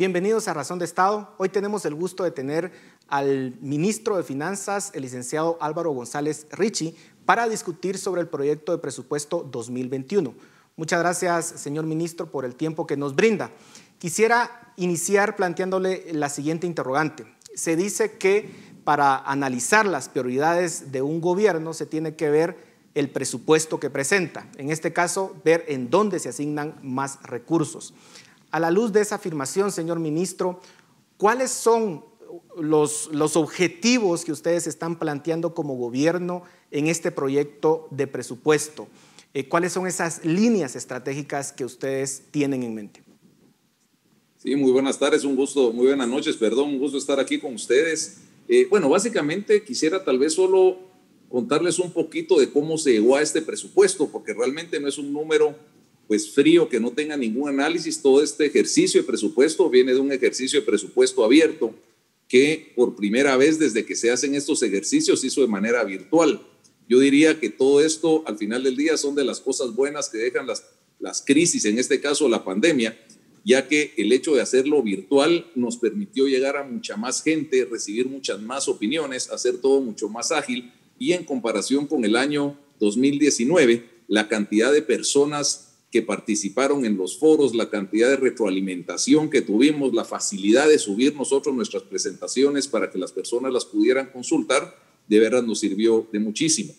bienvenidos a Razón de Estado. Hoy tenemos el gusto de tener al ministro de Finanzas, el licenciado Álvaro González Richie, para discutir sobre el proyecto de presupuesto 2021. Muchas gracias, señor ministro, por el tiempo que nos brinda. Quisiera iniciar planteándole la siguiente interrogante. Se dice que para analizar las prioridades de un gobierno se tiene que ver el presupuesto que presenta. En este caso, ver en dónde se asignan más recursos. A la luz de esa afirmación, señor ministro, ¿cuáles son los objetivos que ustedes están planteando como gobierno en este proyecto de presupuesto? ¿Cuáles son esas líneas estratégicas que ustedes tienen en mente? Sí, muy buenas tardes, un gusto, muy buenas noches, perdón, un gusto estar aquí con ustedes. Bueno, básicamente quisiera tal vez solo contarles un poquito de cómo se llegó a este presupuesto, porque realmente no es un número pues frío que no tenga ningún análisis. Todo este ejercicio de presupuesto viene de un ejercicio de presupuesto abierto que por primera vez desde que se hacen estos ejercicios se hizo de manera virtual. Yo diría que todo esto al final del día son de las cosas buenas que dejan las crisis, en este caso la pandemia, ya que el hecho de hacerlo virtual nos permitió llegar a mucha más gente, recibir muchas más opiniones, hacer todo mucho más ágil, y en comparación con el año 2019, la cantidad de personas que participaron en los foros, la cantidad de retroalimentación que tuvimos, la facilidad de subir nosotros nuestras presentaciones para que las personas las pudieran consultar, de verdad nos sirvió de muchísimo.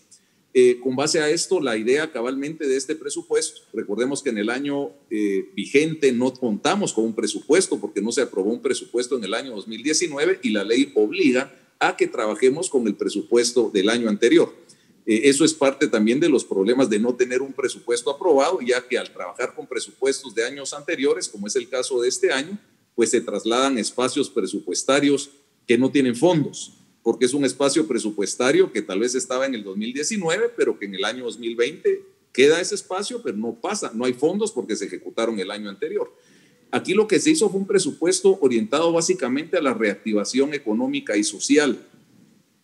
Con base a esto, la idea cabalmente de este presupuesto, recordemos que en el año vigente no contamos con un presupuesto porque no se aprobó un presupuesto en el año 2019 y la ley obliga a que trabajemos con el presupuesto del año anterior. Eso es parte también de los problemas de no tener un presupuesto aprobado, ya que al trabajar con presupuestos de años anteriores, como es el caso de este año, pues se trasladan espacios presupuestarios que no tienen fondos, porque es un espacio presupuestario que tal vez estaba en el 2019, pero que en el año 2020 queda ese espacio, pero no pasa, no hay fondos porque se ejecutaron el año anterior. Aquí lo que se hizo fue un presupuesto orientado básicamente a la reactivación económica y social.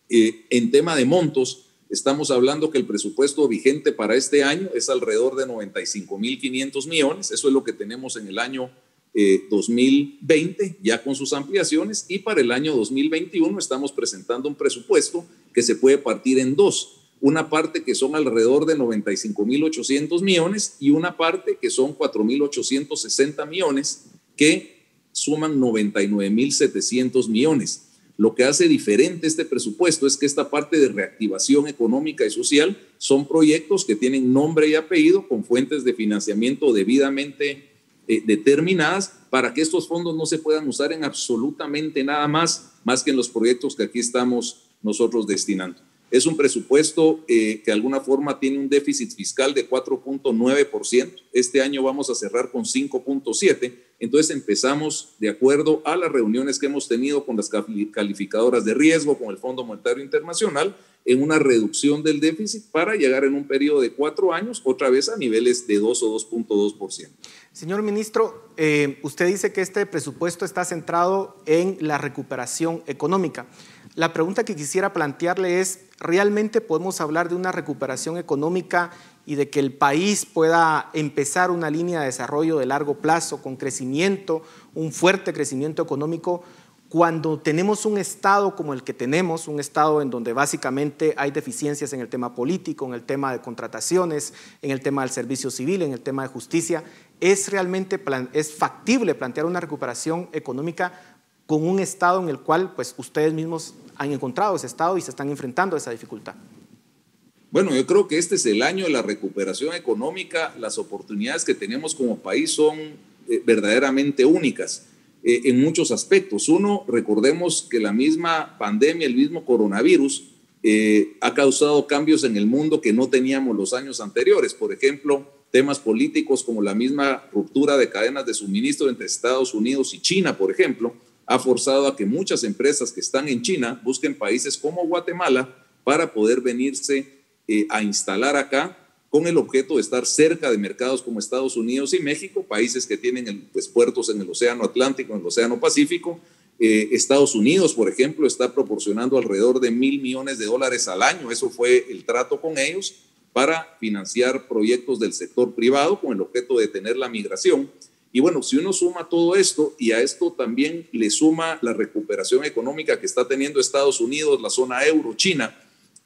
En tema de montos, estamos hablando que el presupuesto vigente para este año es alrededor de 95.500 millones, eso es lo que tenemos en el año 2020, ya con sus ampliaciones, y para el año 2021 estamos presentando un presupuesto que se puede partir en dos. Una parte que son alrededor de 95.800 millones y una parte que son 4.860 millones que suman 99.700 millones. Lo que hace diferente este presupuesto es que esta parte de reactivación económica y social son proyectos que tienen nombre y apellido con fuentes de financiamiento debidamente determinadas para que estos fondos no se puedan usar en absolutamente nada más que en los proyectos que aquí estamos nosotros destinando. Es un presupuesto que de alguna forma tiene un déficit fiscal de 4.9%. Este año vamos a cerrar con 5.7%. Entonces empezamos de acuerdo a las reuniones que hemos tenido con las calificadoras de riesgo, con el Fondo Monetario Internacional, en una reducción del déficit para llegar en un periodo de 4 años otra vez a niveles de 2 o 2.2%. Señor ministro, usted dice que este presupuesto está centrado en la recuperación económica. La pregunta que quisiera plantearle es, ¿realmente podemos hablar de una recuperación económica y de que el país pueda empezar una línea de desarrollo de largo plazo con crecimiento, un fuerte crecimiento económico, cuando tenemos un Estado como el que tenemos, un Estado en donde básicamente hay deficiencias en el tema político, en el tema de contrataciones, en el tema del servicio civil, en el tema de justicia? ¿Es realmente factible plantear una recuperación económica con un Estado en el cual pues, ustedes mismos han encontrado ese Estado y se están enfrentando a esa dificultad? Bueno, yo creo que este es el año de la recuperación económica. Las oportunidades que tenemos como país son verdaderamente únicas en muchos aspectos. Uno, recordemos que la misma pandemia, el mismo coronavirus, ha causado cambios en el mundo que no teníamos los años anteriores. Por ejemplo, temas políticos como la misma ruptura de cadenas de suministro entre Estados Unidos y China, por ejemplo, ha forzado a que muchas empresas que están en China busquen países como Guatemala para poder venirse a instalar acá con el objeto de estar cerca de mercados como Estados Unidos y México, países que tienen pues, puertos en el Océano Atlántico, en el Océano Pacífico. Estados Unidos, por ejemplo, está proporcionando alrededor de $1.000 millones al año. Eso fue el trato con ellos para financiar proyectos del sector privado con el objeto de detener la migración. Y bueno, si uno suma todo esto y a esto también le suma la recuperación económica que está teniendo Estados Unidos, la zona euro, China,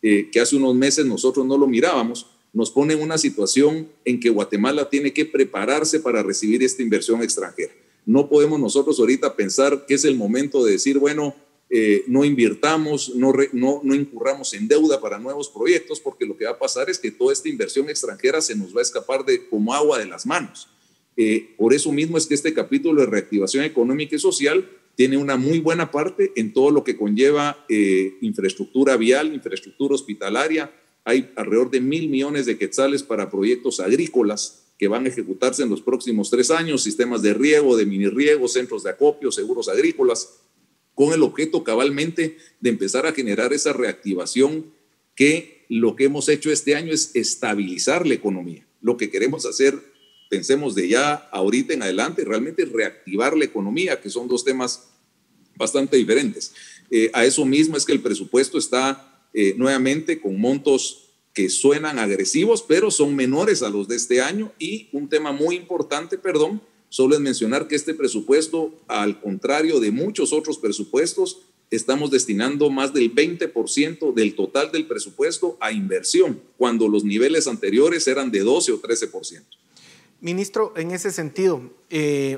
que hace unos meses nosotros no lo mirábamos, nos pone en una situación en que Guatemala tiene que prepararse para recibir esta inversión extranjera. No podemos nosotros ahorita pensar que es el momento de decir, bueno, no invirtamos, no incurramos en deuda para nuevos proyectos, porque lo que va a pasar es que toda esta inversión extranjera se nos va a escapar como agua de las manos. Por eso mismo es que este capítulo de reactivación económica y social tiene una muy buena parte en todo lo que conlleva infraestructura vial, infraestructura hospitalaria. Hay alrededor de 1.000 millones de quetzales para proyectos agrícolas que van a ejecutarse en los próximos 3 años, sistemas de riego, de mini riego, centros de acopio, seguros agrícolas, con el objeto cabalmente de empezar a generar esa reactivación que lo que hemos hecho este año es estabilizar la economía. Lo que queremos hacer, pensemos de ya ahorita en adelante, realmente reactivar la economía, que son 2 temas bastante diferentes. A eso mismo es que el presupuesto está nuevamente con montos que suenan agresivos, pero son menores a los de este año. Y un tema muy importante, solo es mencionar que este presupuesto, al contrario de muchos otros presupuestos, estamos destinando más del 20% del total del presupuesto a inversión, cuando los niveles anteriores eran de 12 o 13%. Ministro, en ese sentido,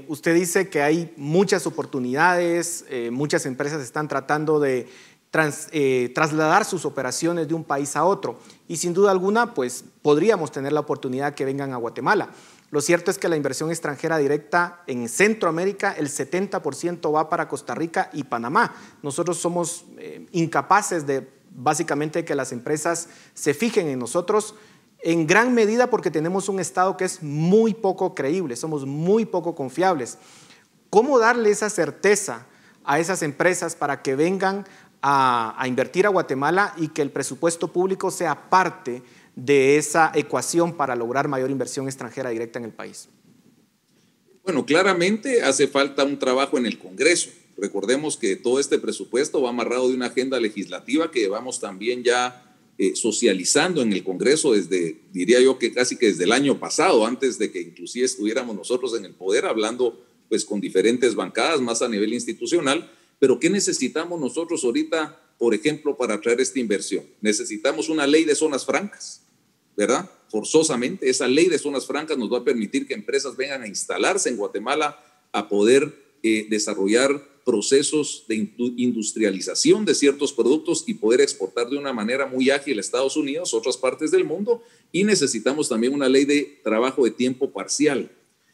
usted dice que hay muchas oportunidades, muchas empresas están tratando de trasladar sus operaciones de un país a otro y sin duda alguna pues podríamos tener la oportunidad que vengan a Guatemala. Lo cierto es que la inversión extranjera directa en Centroamérica, el 70% va para Costa Rica y Panamá. Nosotros somos incapaces de básicamente que las empresas se fijen en nosotros, en gran medida porque tenemos un Estado que es muy poco creíble, somos muy poco confiables. ¿Cómo darle esa certeza a esas empresas para que vengan a invertir a Guatemala y que el presupuesto público sea parte de esa ecuación para lograr mayor inversión extranjera directa en el país? Bueno, claramente hace falta un trabajo en el Congreso. Recordemos que todo este presupuesto va amarrado de una agenda legislativa que llevamos también ya socializando en el Congreso desde, diría yo que casi que desde el año pasado, antes de que inclusive estuviéramos nosotros en el poder, hablando pues con diferentes bancadas más a nivel institucional. Pero ¿qué necesitamos nosotros ahorita, por ejemplo, para atraer esta inversión? Necesitamos una ley de zonas francas, ¿verdad? Forzosamente, esa ley de zonas francas nos va a permitir que empresas vengan a instalarse en Guatemala, a poder desarrollar procesos de industrialización de ciertos productos y poder exportar de una manera muy ágil a Estados Unidos, otras partes del mundo. Y necesitamos también una ley de trabajo de tiempo parcial.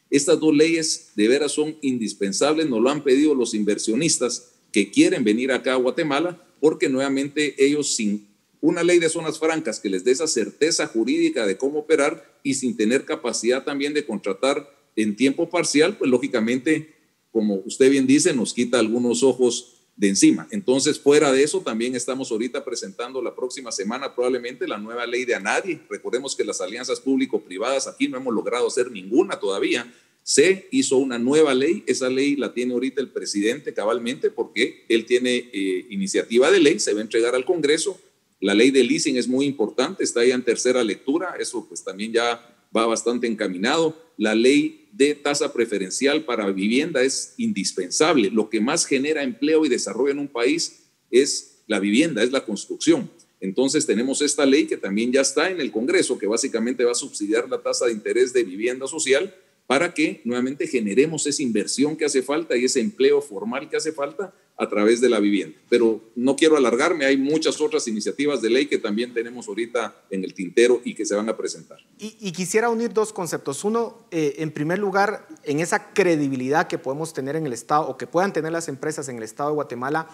Estas 2 leyes de veras son indispensables, nos lo han pedido los inversionistas que quieren venir acá a Guatemala, porque nuevamente ellos sin una ley de zonas francas que les dé esa certeza jurídica de cómo operar y sin tener capacidad también de contratar en tiempo parcial, pues lógicamente, como usted bien dice, nos quita algunos ojos de encima. Entonces, fuera de eso, también estamos ahorita presentando la próxima semana probablemente la nueva ley de ANADIE. Recordemos que las alianzas público-privadas aquí no hemos logrado hacer ninguna todavía. Se hizo una nueva ley, esa ley la tiene ahorita el presidente cabalmente porque él tiene iniciativa de ley, se va a entregar al Congreso. La ley de leasing es muy importante, está ya en 3ª lectura, eso pues también ya va bastante encaminado. La ley de tasa preferencial para vivienda es indispensable. Lo que más genera empleo y desarrollo en un país es la vivienda, es la construcción. Entonces tenemos esta ley que también ya está en el Congreso, que básicamente va a subsidiar la tasa de interés de vivienda social para que nuevamente generemos esa inversión que hace falta y ese empleo formal que hace falta a través de la vivienda. Pero no quiero alargarme, hay muchas otras iniciativas de ley que también tenemos ahorita en el tintero y que se van a presentar. Y quisiera unir 2 conceptos. Uno, en primer lugar, en esa credibilidad que podemos tener en el Estado o que puedan tener las empresas en el Estado de Guatemala,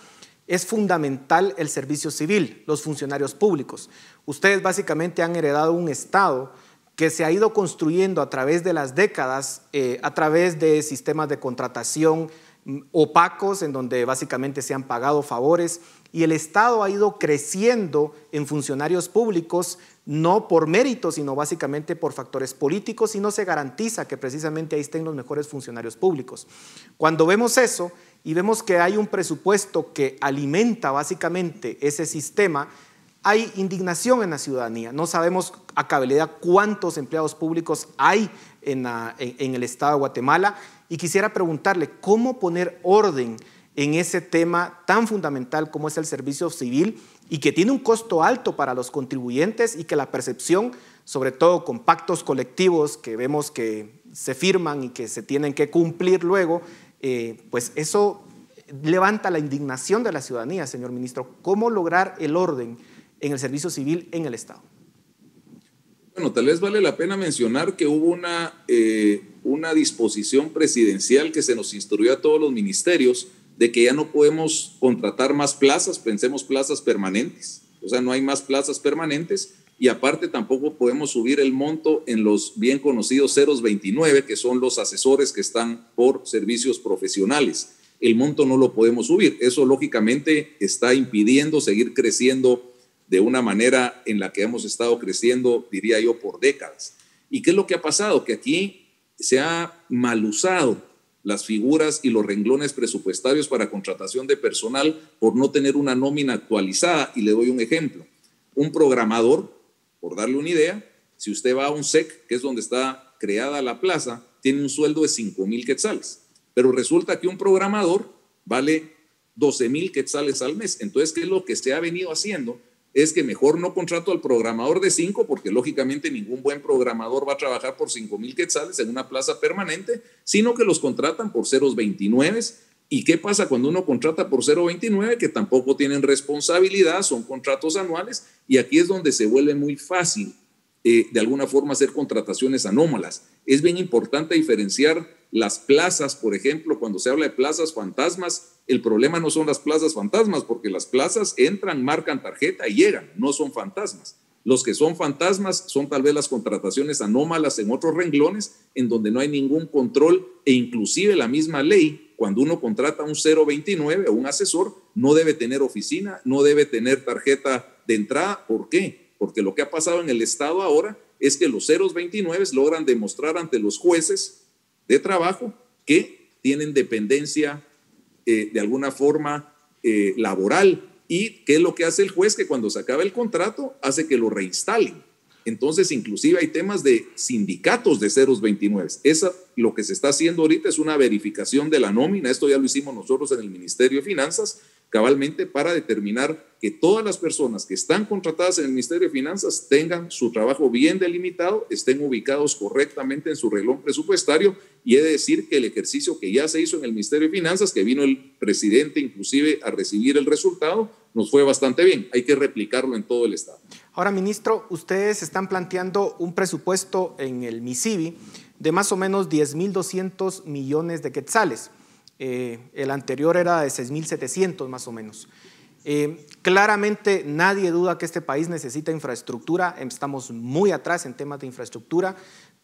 es fundamental el servicio civil, los funcionarios públicos. Ustedes básicamente han heredado un Estado que se ha ido construyendo a través de las décadas, a través de sistemas de contratación opacos, en donde básicamente se han pagado favores, y el Estado ha ido creciendo en funcionarios públicos, no por mérito, sino básicamente por factores políticos, y no se garantiza que precisamente ahí estén los mejores funcionarios públicos. Cuando vemos eso y vemos que hay un presupuesto que alimenta básicamente ese sistema, hay indignación en la ciudadanía. No sabemos a cabalidad cuántos empleados públicos hay en el Estado de Guatemala y quisiera preguntarle cómo poner orden en ese tema tan fundamental como es el servicio civil y que tiene un costo alto para los contribuyentes y que la percepción, sobre todo con pactos colectivos que vemos que se firman y que se tienen que cumplir luego, pues eso levanta la indignación de la ciudadanía, señor ministro. ¿Cómo lograr el orden en el servicio civil en el Estado? Bueno, tal vez vale la pena mencionar que hubo una disposición presidencial que se nos instruyó a todos los ministerios de que ya no podemos contratar más plazas, pensemos plazas permanentes, o sea, no hay más plazas permanentes y aparte tampoco podemos subir el monto en los bien conocidos 029, que son los asesores que están por servicios profesionales. El monto no lo podemos subir, eso lógicamente está impidiendo seguir creciendo de una manera en la que hemos estado creciendo, diría yo, por décadas. ¿Y qué es lo que ha pasado? Que aquí se ha mal usado las figuras y los renglones presupuestarios para contratación de personal por no tener una nómina actualizada. Y le doy un ejemplo. Un programador, por darle una idea, si usted va a un SEC, que es donde está creada la plaza, tiene un sueldo de 5,000 quetzales. Pero resulta que un programador vale 12,000 quetzales al mes. Entonces, ¿qué es lo que se ha venido haciendo? Es que mejor no contrato al programador de 5, porque lógicamente ningún buen programador va a trabajar por 5,000 quetzales en una plaza permanente, sino que los contratan por 029. ¿Y qué pasa cuando uno contrata por 029? Que tampoco tienen responsabilidad, son contratos anuales, y aquí es donde se vuelve muy fácil de alguna forma hacer contrataciones anómalas. Es bien importante diferenciar las plazas, por ejemplo, cuando se habla de plazas fantasmas, el problema no son las plazas fantasmas, porque las plazas entran, marcan tarjeta y llegan, no son fantasmas. Los que son fantasmas son tal vez las contrataciones anómalas en otros renglones, en donde no hay ningún control e inclusive la misma ley, cuando uno contrata un 029 o un asesor, no debe tener oficina, no debe tener tarjeta de entrada. ¿Por qué? Porque lo que ha pasado en el Estado ahora es que los 029 logran demostrar ante los jueces de trabajo que tienen dependencia de alguna forma laboral. ¿Y qué es lo que hace el juez? Que cuando se acaba el contrato hace que lo reinstalen. Entonces, inclusive hay temas de sindicatos de 029. Lo que se está haciendo ahorita es una verificación de la nómina. Esto ya lo hicimos nosotros en el Ministerio de Finanzas, cabalmente para determinar que todas las personas que están contratadas en el Ministerio de Finanzas tengan su trabajo bien delimitado, estén ubicados correctamente en su renglón presupuestario, y he de decir que el ejercicio que ya se hizo en el Ministerio de Finanzas, que vino el presidente inclusive a recibir el resultado, nos fue bastante bien. Hay que replicarlo en todo el Estado. Ahora, ministro, ustedes están planteando un presupuesto en el MICIBI de más o menos 10,200 millones de quetzales. El anterior era de 6,700 más o menos. Claramente nadie duda que este país necesita infraestructura, estamos muy atrás en temas de infraestructura,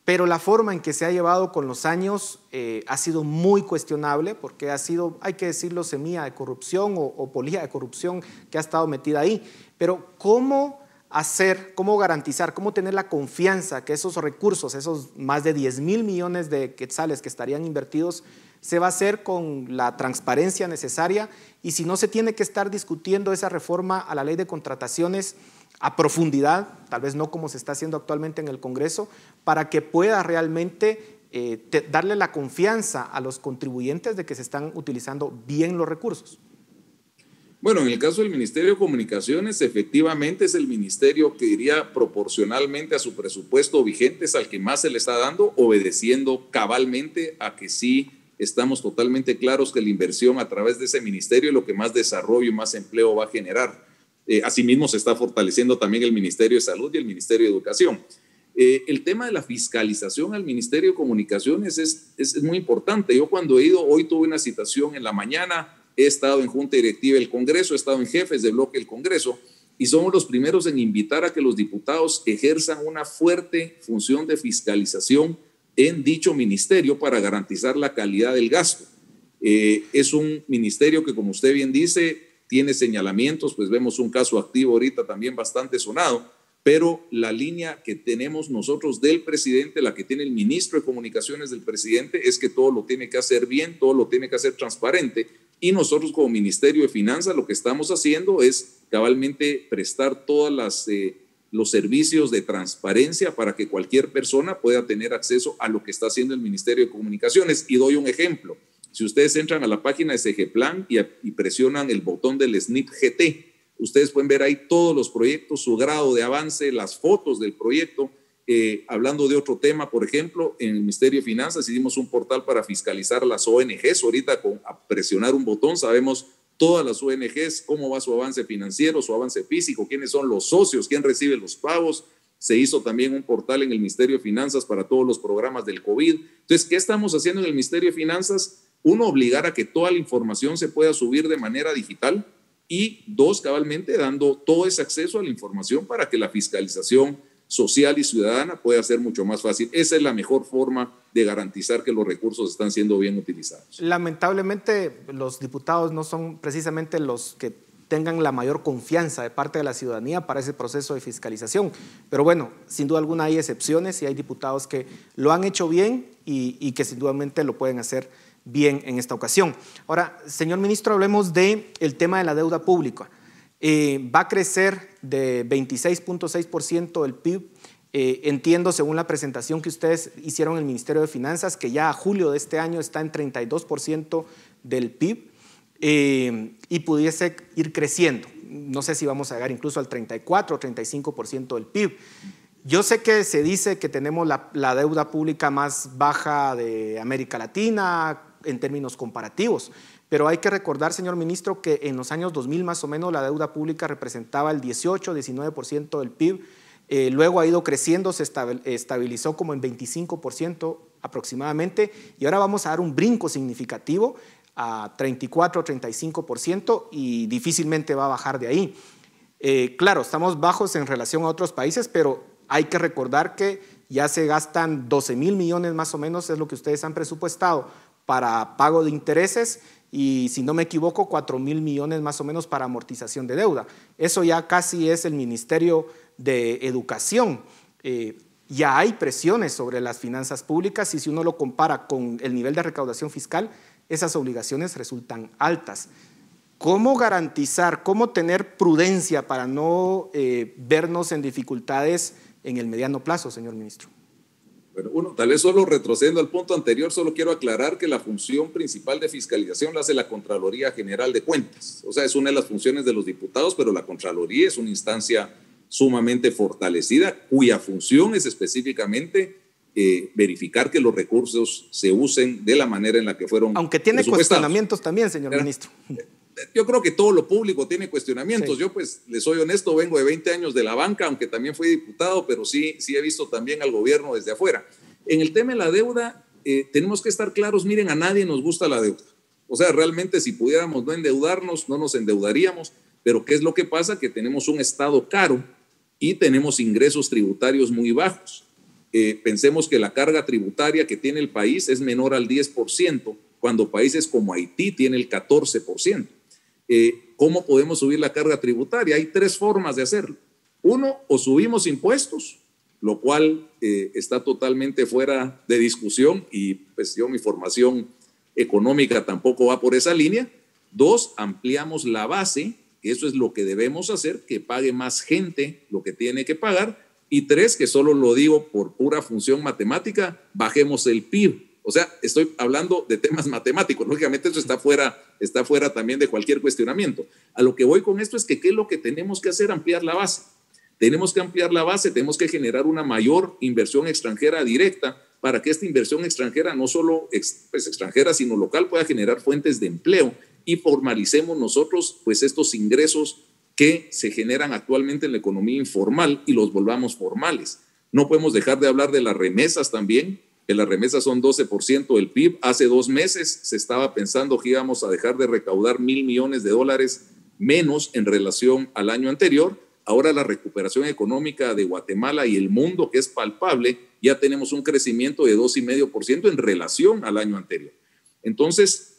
pero la forma en que se ha llevado con los años ha sido muy cuestionable, porque ha sido, hay que decirlo, semilla de corrupción o polilla de corrupción que ha estado metida ahí. Pero ¿cómo hacer, cómo garantizar, cómo tener la confianza que esos recursos, esos más de 10,000 millones de quetzales que estarían invertidos, se va a hacer con la transparencia necesaria, y si no se tiene que estar discutiendo esa reforma a la ley de contrataciones a profundidad, tal vez no como se está haciendo actualmente en el Congreso, para que pueda realmente darle la confianza a los contribuyentes de que se están utilizando bien los recursos? Bueno, en el caso del Ministerio de Comunicaciones, efectivamente es el ministerio que diría proporcionalmente a su presupuesto vigente es al que más se le está dando, obedeciendo cabalmente a que sí estamos totalmente claros que la inversión a través de ese ministerio es lo que más desarrollo y más empleo va a generar. Asimismo, se está fortaleciendo también el Ministerio de Salud y el Ministerio de Educación. El tema de la fiscalización al Ministerio de Comunicaciones es muy importante. Yo cuando he ido, hoy tuve una citación en la mañana, he estado en Junta Directiva del Congreso, he estado en jefes de bloque del Congreso, y somos los primeros en invitar a que los diputados ejerzan una fuerte función de fiscalización en dicho ministerio para garantizar la calidad del gasto. Es un ministerio que, como usted bien dice, tiene señalamientos, pues vemos un caso activo ahorita también bastante sonado, pero la línea que tenemos nosotros del presidente, la que tiene el ministro de Comunicaciones del presidente, es que todo lo tiene que hacer bien, todo lo tiene que hacer transparente, y nosotros como Ministerio de Finanzas lo que estamos haciendo es cabalmente prestar todas los servicios de transparencia para que cualquier persona pueda tener acceso a lo que está haciendo el Ministerio de Comunicaciones. Y doy un ejemplo. Si ustedes entran a la página de SGPlan y presionan el botón del SNIP GT, ustedes pueden ver ahí todos los proyectos, su grado de avance, las fotos del proyecto. Hablando de otro tema, por ejemplo, en el Ministerio de Finanzas hicimos un portal para fiscalizar las ONGs. Ahorita a presionar un botón sabemos todas las ONGs, cómo va su avance financiero, su avance físico, quiénes son los socios, quién recibe los pagos. Se hizo también un portal en el Ministerio de Finanzas para todos los programas del COVID. Entonces, ¿qué estamos haciendo en el Ministerio de Finanzas? Uno, obligar a que toda la información se pueda subir de manera digital, y dos, cabalmente dando todo ese acceso a la información para que la fiscalización social y ciudadana pueda ser mucho más fácil. Esa es la mejor forma de garantizar que los recursos están siendo bien utilizados. Lamentablemente, los diputados no son precisamente los que tengan la mayor confianza de parte de la ciudadanía para ese proceso de fiscalización. Pero bueno, sin duda alguna hay excepciones y hay diputados que lo han hecho bien y que sin duda lo pueden hacer bien en esta ocasión. Ahora, señor ministro, hablemos del tema de la deuda pública. Va a crecer de 26.6% del PIB. Entiendo, según la presentación que ustedes hicieron en el Ministerio de Finanzas, que ya a julio de este año está en 32% del PIB y pudiese ir creciendo. No sé si vamos a llegar incluso al 34 o 35% del PIB. Yo sé que se dice que tenemos la deuda pública más baja de América Latina en términos comparativos, pero hay que recordar, señor ministro, que en los años 2000 más o menos la deuda pública representaba el 18-19% del PIB, luego ha ido creciendo, se estabilizó como en 25% aproximadamente, y ahora vamos a dar un brinco significativo a 34-35% y difícilmente va a bajar de ahí. Claro, estamos bajos en relación a otros países, pero hay que recordar que ya se gastan 12,000 millones más o menos, es lo que ustedes han presupuestado para pago de intereses, y si no me equivoco 4,000 millones más o menos para amortización de deuda. Eso ya casi es el Ministerio de Educación. Ya hay presiones sobre las finanzas públicas y si uno lo compara con el nivel de recaudación fiscal, esas obligaciones resultan altas. ¿Cómo garantizar, cómo tener prudencia para no vernos en dificultades en el mediano plazo, señor ministro? Bueno, tal vez solo retrocediendo al punto anterior, solo quiero aclarar que la función principal de fiscalización la hace la Contraloría General de Cuentas. O sea, es una de las funciones de los diputados, pero la Contraloría es una instancia sumamente fortalecida, cuya función es específicamente verificar que los recursos se usen de la manera en la que fueron Aunque tiene cuestionamientos también, señor ministro. Yo creo que todo lo público tiene cuestionamientos. Sí. Yo, pues, les soy honesto, vengo de 20 años de la banca, aunque también fui diputado, pero sí he visto también al gobierno desde afuera. En el tema de la deuda, tenemos que estar claros, miren, a nadie nos gusta la deuda. O sea, realmente si pudiéramos no endeudarnos, no nos endeudaríamos, pero ¿qué es lo que pasa? Que tenemos un Estado caro y tenemos ingresos tributarios muy bajos. Pensemos que la carga tributaria que tiene el país es menor al 10%, cuando países como Haití tiene el 14%. ¿Cómo podemos subir la carga tributaria? Hay tres formas de hacerlo. Uno, o subimos impuestos, lo cual está totalmente fuera de discusión y pues mi formación económica tampoco va por esa línea. Dos, ampliamos la base, que eso es lo que debemos hacer, que pague más gente lo que tiene que pagar. Y tres, que solo lo digo por pura función matemática, bajemos el PIB. O sea, estoy hablando de temas matemáticos. Lógicamente eso está fuera también de cualquier cuestionamiento. A lo que voy con esto es que ¿qué es lo que tenemos que hacer? Ampliar la base. Tenemos que ampliar la base, tenemos que generar una mayor inversión extranjera directa para que esta inversión extranjera, no solo extranjera, sino local, pueda generar fuentes de empleo y formalicemos nosotros pues estos ingresos que se generan actualmente en la economía informal y los volvamos formales. No podemos dejar de hablar de las remesas también, que las remesas son 12% del PIB. Hace 2 meses se estaba pensando que íbamos a dejar de recaudar $1,000 millones menos en relación al año anterior. Ahora la recuperación económica de Guatemala y el mundo, que es palpable, ya tenemos un crecimiento de 2,5% en relación al año anterior. Entonces,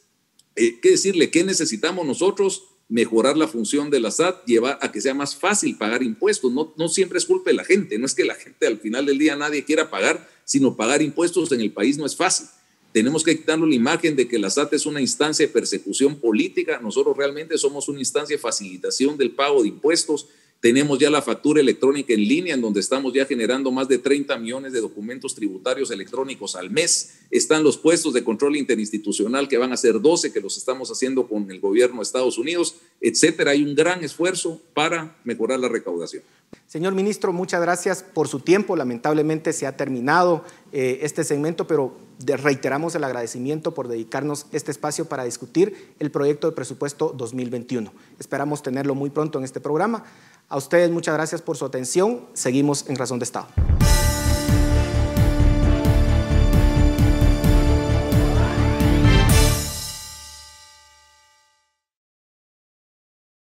¿qué decirle? ¿Qué necesitamos nosotros? Mejorar la función de la SAT, llevar a que sea más fácil pagar impuestos. No siempre es culpa de la gente, no es que la gente al final del día nadie quiera pagar, sino pagar impuestos en el país no es fácil. Tenemos que quitarnos la imagen de que la SAT es una instancia de persecución política. Nosotros realmente somos una instancia de facilitación del pago de impuestos Tenemos ya la factura electrónica en línea, en donde estamos ya generando más de 30 millones de documentos tributarios electrónicos al mes. Están los puestos de control interinstitucional, que van a ser 12, que los estamos haciendo con el gobierno de Estados Unidos, etcétera. Hay un gran esfuerzo para mejorar la recaudación. Señor ministro, muchas gracias por su tiempo. Lamentablemente se ha terminado este segmento, pero reiteramos el agradecimiento por dedicarnos este espacio para discutir el proyecto de presupuesto 2021. Esperamos tenerlo muy pronto en este programa. A ustedes muchas gracias por su atención. Seguimos en Razón de Estado.